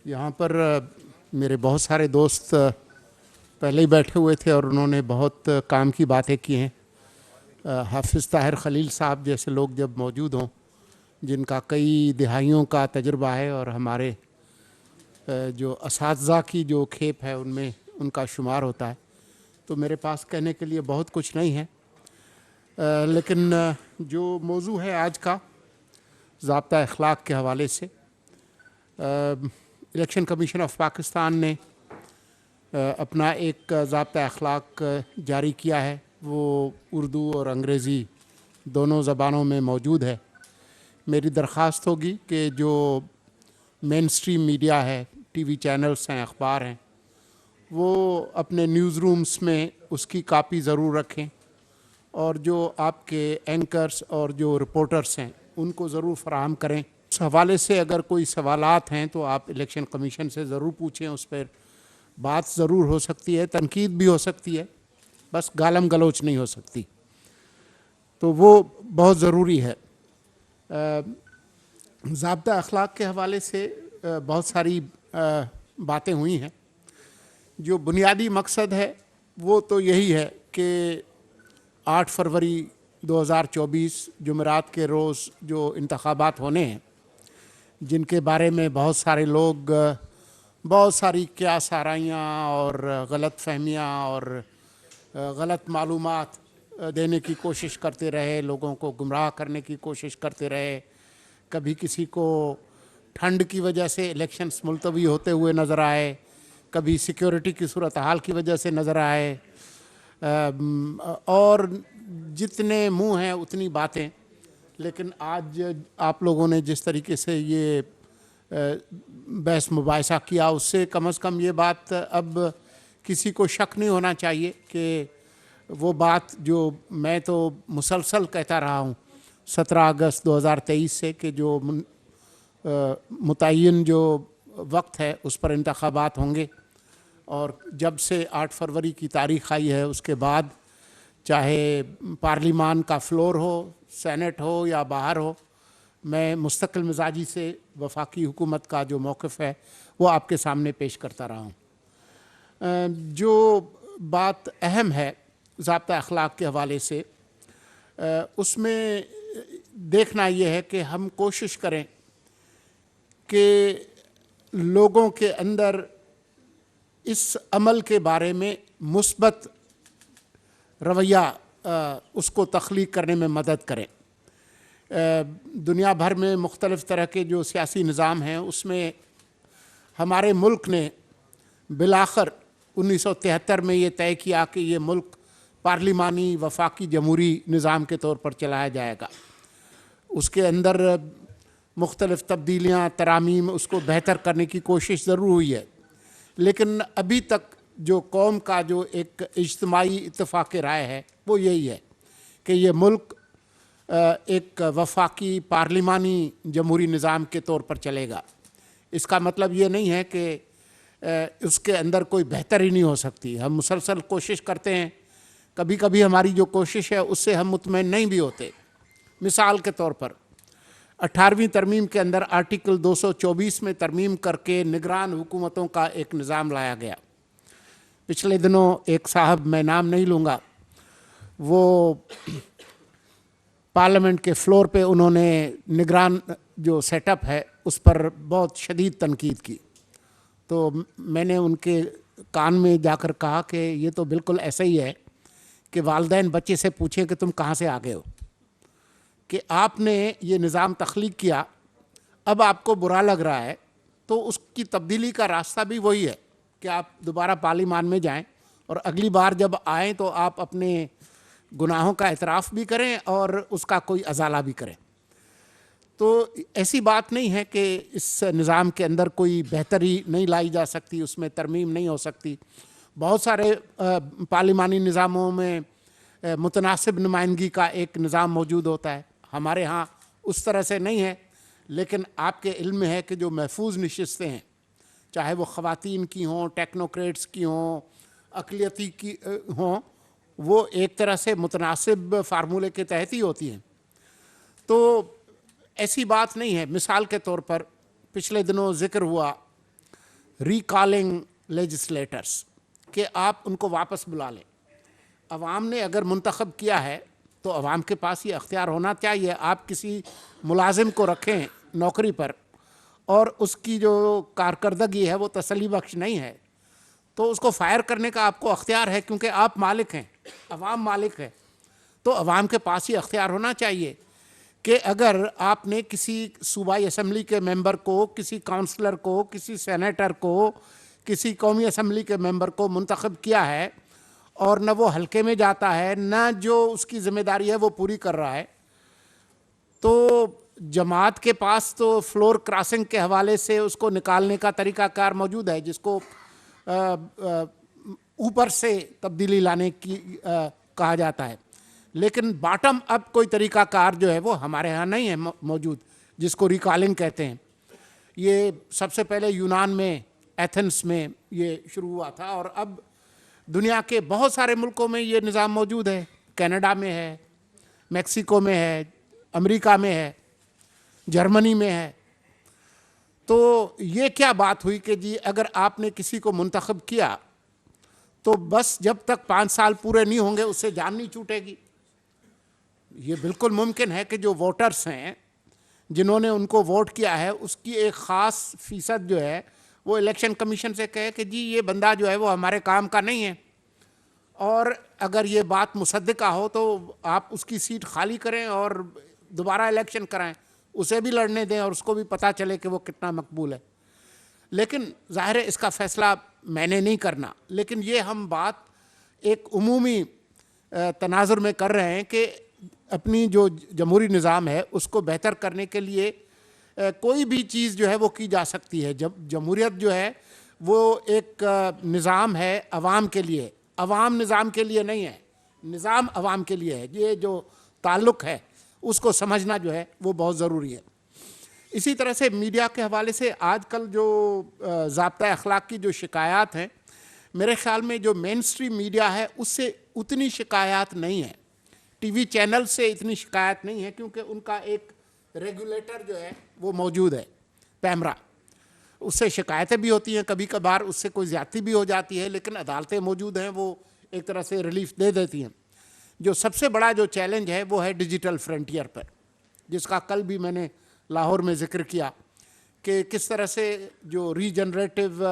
यहाँ पर मेरे बहुत सारे दोस्त पहले ही बैठे हुए थे और उन्होंने बहुत काम की बातें की हैं। हाफिज़ ताहिर खलील साहब जैसे लोग जब मौजूद हों, जिनका कई दिहाइयों का तजुर्बा है और हमारे जो असातिज़ा की जो खेप है उनमें उनका शुमार होता है, तो मेरे पास कहने के लिए बहुत कुछ नहीं है। लेकिन जो मौजू है आज का, ज़ाब्ता अखलाक के हवाले से, इलेक्शन कमीशन ऑफ पाकिस्तान ने अपना एक ज़ाब्ता अखलाक जारी किया है। वो उर्दू और अंग्रेज़ी दोनों ज़बानों में मौजूद है। मेरी दरख्वास्त होगी कि जो मेन स्ट्रीम मीडिया है, टीवी चैनल्स हैं, अखबार हैं, वो अपने न्यूज़ रूम्स में उसकी कापी ज़रूर रखें और जो आपके एंकर्स और जो रिपोर्टर्स हैं उनको ज़रूर फराहम करें। उस हवाले से अगर कोई सवालात हैं तो आप इलेक्शन कमीशन से ज़रूर पूछें। उस पर बात ज़रूर हो सकती है, तनकीद भी हो सकती है, बस गालम गलोच नहीं हो सकती, तो वो बहुत ज़रूरी है। ज़ाब्ता अखलाक के हवाले से बहुत सारी बातें हुई हैं। जो बुनियादी मकसद है वो तो यही है कि 8 फरवरी 2024 जुमेरात के रोज़ जो इंतखाबात होने हैं, जिनके बारे में बहुत सारे लोग बहुत सारी क्या साराइयाँ और गलत फहमियाँ और गलत मालूमात देने की कोशिश करते रहे, लोगों को गुमराह करने की कोशिश करते रहे। कभी किसी को ठंड की वजह से इलेक्शंस मुलतवी होते हुए नज़र आए, कभी सिक्योरिटी की सूरत हाल की वजह से नज़र आए, और जितने मुंह हैं उतनी बातें। लेकिन आज आप लोगों ने जिस तरीके से ये बहस मुबाहिसा किया, उससे कम से कम ये बात अब किसी को शक नहीं होना चाहिए कि वो बात जो मैं तो मुसलसल कहता रहा हूँ 17 अगस्त 2023 से, कि जो मुतय्यन जो वक्त है उस पर इंतखाबात होंगे, और जब से 8 फरवरी की तारीख़ आई है उसके बाद चाहे पार्लिमान का फ्लोर हो, सेनेट हो या बाहर हो, मैं मुस्तकिल मिजाजी से वफाकी हुकूमत का जो मौक़िफ़ है वो आपके सामने पेश करता रहा हूँ। जो बात अहम है ज़ाब्ता अखलाक के हवाले से, उसमें देखना ये है कि हम कोशिश करें कि लोगों के अंदर इस अमल के बारे में मुस्बत रवैया उसको तख्लीक करने में मदद करें। दुनिया भर में मुख्तलिफ़ तरह के जो सियासी निज़ाम हैं उसमें हमारे मुल्क ने बिलाखिर 1973 में ये तय किया कि ये मुल्क पार्लिमानी वफाकी जमहूरी निज़ाम के तौर पर चलाया जाएगा। उसके अंदर मुख्तलिफ़ तब्दीलियाँ, तरामीम, उसको बेहतर करने की कोशिश ज़रूर हुई है, लेकिन अभी तक जो कौम का जो एक इज्तिमाई इत्तेफाक राय है वो यही है कि ये मुल्क एक वफाकी पार्लिमानी जमहूरी निज़ाम के तौर पर चलेगा। इसका मतलब ये नहीं है कि उसके अंदर कोई बेहतरी नहीं हो सकती। हम मुसलसल कोशिश करते हैं, कभी कभी हमारी जो कोशिश है उससे हम मुतमईन नहीं भी होते। मिसाल के तौर पर 18वीं तरमीम के अंदर आर्टिकल 224 में तरमीम करके निगरान हुकूमतों का एक निज़ाम लाया गया। पिछले दिनों एक साहब, मैं नाम नहीं लूँगा, वो पार्लियामेंट के फ्लोर पे उन्होंने निगरान जो सेटअप है उस पर बहुत शदीद तनकीद की। तो मैंने उनके कान में जाकर कहा कि ये तो बिल्कुल ऐसा ही है कि वालिदैन बच्चे से पूछें कि तुम कहाँ से आ गए हो, कि आपने ये निज़ाम तख्लीक किया, अब आपको बुरा लग रहा है, तो उसकी तब्दीली का रास्ता भी वही है कि आप दोबारा पार्लिमान में जाएं और अगली बार जब आएँ तो आप अपने गुनाहों का एतराफ़ भी करें और उसका कोई अजाला भी करें। तो ऐसी बात नहीं है कि इस निज़ाम के अंदर कोई बेहतरी नहीं लाई जा सकती, उसमें तरमीम नहीं हो सकती। बहुत सारे पार्लिमानी निज़ामों में मुतनासिब नुमाइंदगी का एक निज़ाम मौजूद होता है। हमारे यहाँ उस तरह से नहीं है, लेकिन आपके इल्म में है कि जो महफूज नशिस्तें हैं, चाहे वो ख़वातीन की हों, टेक्नोक्रेट्स की हों, अक़लियती की हों, वो एक तरह से मुतनासिब फार्मूले के तहत ही होती हैं। तो ऐसी बात नहीं है। मिसाल के तौर पर पिछले दिनों ज़िक्र हुआ रिकॉलिंग लेजिस्लेटर्स, कि आप उनको वापस बुला लें। अवाम ने अगर मुंतखब किया है तो अवाम के पास ये अख्तियार होना चाहिए। आप किसी मुलाजिम को रखें नौकरी पर और उसकी जो कारकर्दगी है वो तसल्ली बख्श नहीं है, तो उसको फायर करने का आपको अख्तियार है, क्योंकि आप मालिक हैं, अवाम मालिक है। तो अवाम के पास ये अख्तियार होना चाहिए कि अगर आपने किसी सूबाई असम्बली के मेंबर को, किसी काउंसलर को, किसी सेनेटर को, किसी कौमी असम्बली के मेंबर को मुंतखब किया है और न वो हल्के में जाता है, न जो उसकी ज़िम्मेदारी है वो पूरी कर रहा है, तो जमात के पास तो फ्लोर क्रॉसिंग के हवाले से उसको निकालने का तरीक़ाकार मौजूद है, जिसको ऊपर से तब्दीली लाने की कहा जाता है। लेकिन बॉटम अप कोई तरीक़ाकार जो है वो हमारे यहाँ नहीं है मौजूद, जिसको रिकॉलिंग कहते हैं। ये सबसे पहले यूनान में, एथेंस में ये शुरू हुआ था, और अब दुनिया के बहुत सारे मुल्कों में ये निज़ाम मौजूद है। कनाडा में है, मेक्सिको में है, अमेरिका में है, जर्मनी में है। तो ये क्या बात हुई कि जी अगर आपने किसी को मुंतखब किया तो बस जब तक 5 साल पूरे नहीं होंगे उससे जान नहीं छूटेगी। ये बिल्कुल मुमकिन है कि जो वोटर्स हैं, जिन्होंने उनको वोट किया है, उसकी एक ख़ास फ़ीसद जो है वो इलेक्शन कमीशन से कहे कि जी ये बंदा जो है वो हमारे काम का नहीं है, और अगर ये बात मुसद्दिका हो तो आप उसकी सीट खाली करें और दोबारा इलेक्शन कराएं, उसे भी लड़ने दें और उसको भी पता चले कि वो कितना मकबूल है। लेकिन ज़ाहिर है इसका फ़ैसला मैंने नहीं करना, लेकिन ये हम बात एक उमूमी तनाजुर में कर रहे हैं कि अपनी जो जमहूरी निज़ाम है उसको बेहतर करने के लिए कोई भी चीज़ जो है वो की जा सकती है। जब जमहूरियत जो है वो एक निज़ाम है अवाम के लिए, अवाम निज़ाम के लिए नहीं है, निज़ाम अवाम के लिए है। ये जो ताल्लुक़ है उसको समझना जो है वो बहुत ज़रूरी है। इसी तरह से मीडिया के हवाले से आजकल जो ज़ाब्ता अखलाक की जो शिकायत हैं, मेरे ख़्याल में जो मेन स्ट्रीम मीडिया है उससे उतनी शिकायत नहीं है, टीवी चैनल से इतनी शिकायत नहीं है, क्योंकि उनका एक रेगुलेटर जो है वो मौजूद है, पैमरा। उससे शिकायतें भी होती हैं, कभी कभार उससे कोई ज़्यादती भी हो जाती है, लेकिन अदालतें मौजूद हैं, वो एक तरह से रिलीफ दे देती हैं। जो सबसे बड़ा जो चैलेंज है वो है डिजिटल फ्रंटियर पर, जिसका कल भी मैंने लाहौर में ज़िक्र किया कि किस तरह से जो regenerative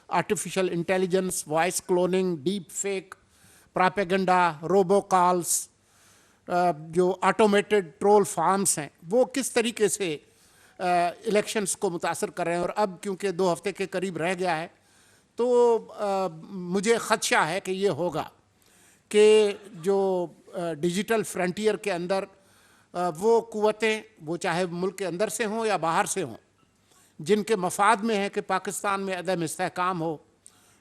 artificial intelligence, voice cloning, deep fake, propaganda, robo calls, जो ऑटोमेटेड ट्रोल फार्म्स हैं, वो किस तरीके से इलेक्शंस को मुतासर कर रहे हैं। और अब क्योंकि 2 हफ्ते के करीब रह गया है, तो मुझे ख़दशा है कि ये होगा कि जो डिजिटल फ्रंटियर के अंदर वो क़ुव्वतें, वो चाहे मुल्क के अंदर से हों या बाहर से हों, जिनके मफाद में है कि पाकिस्तान में अदम इस्तेहकाम हो,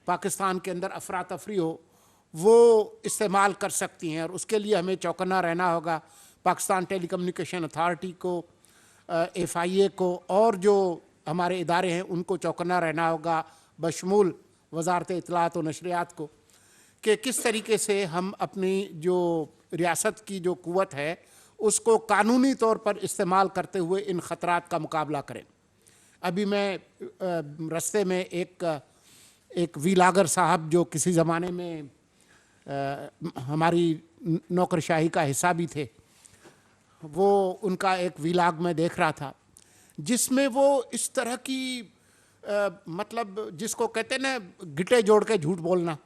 पाकिस्तान के अंदर अफरा तफरी हो, वो इस्तेमाल कर सकती हैं। और उसके लिए हमें चौकन्ना रहना होगा। पाकिस्तान टेलीकम्युनिकेशन अथॉरिटी को, FIA को, और जो हमारे इदारे हैं उनको चौकन्ना रहना होगा, बशमूल वजारत इत्तलात व नशरियात को, कि किस तरीके से हम अपनी जो रियासत की जो क़ुव्वत है उसको कानूनी तौर पर इस्तेमाल करते हुए इन ख़तरात का मुकाबला करें। अभी मैं रस्ते में एक वीलागर साहब, जो किसी ज़माने में हमारी नौकरशाही का हिस्सा भी थे, वो उनका एक वीलाग में देख रहा था, जिसमें वो इस तरह की मतलब जिसको कहते हैं ना गिटे जोड़ के झूठ बोलना,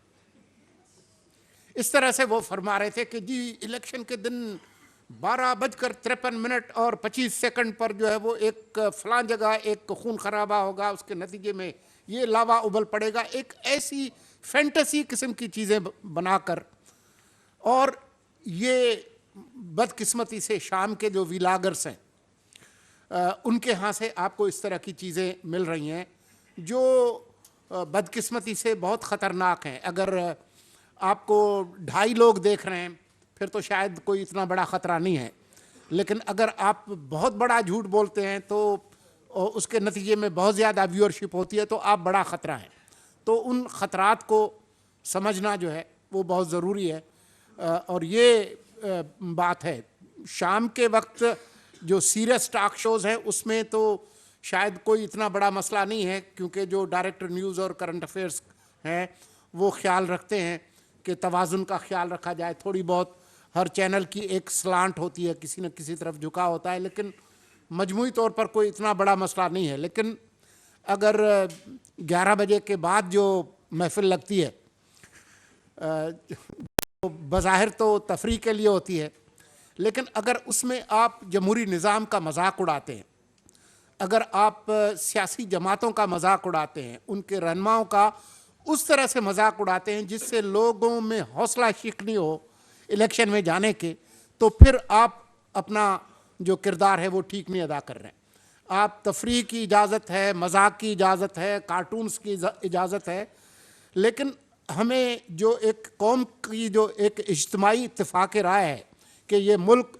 इस तरह से वो फरमा रहे थे कि जी इलेक्शन के दिन 12:53 और 25 सेकंड पर जो है वो एक फ़लाँ जगह एक खून खराबा होगा, उसके नतीजे में ये लावा उबल पड़ेगा। एक ऐसी फैंटेसी किस्म की चीज़ें बनाकर, और ये बदकिस्मती से शाम के जो वीलागर्स हैं उनके यहाँ से आपको इस तरह की चीज़ें मिल रही हैं जो बदकिस्मती से बहुत ख़तरनाक हैं। अगर आपको 2.5 लोग देख रहे हैं फिर तो शायद कोई इतना बड़ा ख़तरा नहीं है, लेकिन अगर आप बहुत बड़ा झूठ बोलते हैं तो उसके नतीजे में बहुत ज़्यादा व्यूअरशिप होती है, तो आप बड़ा ख़तरा है। तो उन ख़तरात को समझना जो है वो बहुत ज़रूरी है। और ये बात है, शाम के वक्त जो सीरियस टॉक शोज़ हैं उसमें तो शायद कोई इतना बड़ा मसला नहीं है, क्योंकि जो डायरेक्टर न्यूज़ और करंट अफेयर्स हैं वो ख्याल रखते हैं कि तवाज़ुन का ख्याल रखा जाए। थोड़ी बहुत हर चैनल की एक स्लांट होती है, किसी न किसी तरफ झुका होता है, लेकिन मजमूई तौर पर कोई इतना बड़ा मसला नहीं है। लेकिन अगर 11 बजे के बाद जो महफिल लगती है, तो बज़ाहिर तो तफरीह के लिए होती है, लेकिन अगर उसमें आप जमहूरी निज़ाम का मजाक उड़ाते हैं, अगर आप सियासी जमातों का मजाक उड़ाते हैं, उनके रहनुमाओं का उस तरह से मजाक उड़ाते हैं जिससे लोगों में हौसला शिकनी हो इलेक्शन में जाने के, तो फिर आप अपना जो किरदार है वो ठीक नहीं अदा कर रहे हैं। आप तफरीह की इजाज़त है, मजाक की इजाज़त है, कार्टून्स की इजाज़त है, लेकिन हमें जो एक कौम की जो एक इज्तिमाई इत्तेफाक राय है कि ये मुल्क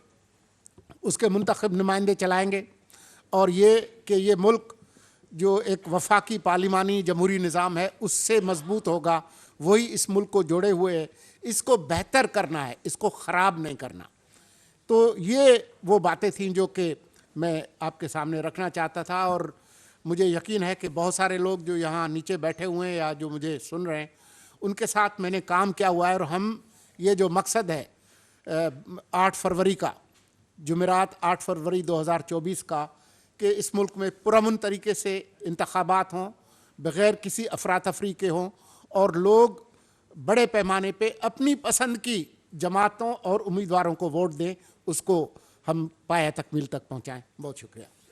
उसके मुंतखब नुमाइंदे चलाएंगे और ये कि ये मुल्क जो एक वफाकी पार्लिमानी जमहूरी निज़ाम है उससे मजबूत होगा, वही इस मुल्क को जोड़े हुए है, इसको बेहतर करना है, इसको ख़राब नहीं करना। तो ये वो बातें थीं जो कि मैं आपके सामने रखना चाहता था। और मुझे यकीन है कि बहुत सारे लोग जो यहाँ नीचे बैठे हुए हैं या जो मुझे सुन रहे हैं, उनके साथ मैंने काम किया हुआ है। और हम ये जो मकसद है 8 फरवरी का, जुमेरात 8 फरवरी 2024 का, कि इस मुल्क में पुरअमन तरीके से इंतखाबात हों, बग़ैर किसी अफरा तफरी के हों, और लोग बड़े पैमाने पे अपनी पसंद की जमातों और उम्मीदवारों को वोट दें, उसको हम पाया तकमील तक पहुँचाएँ। बहुत शुक्रिया।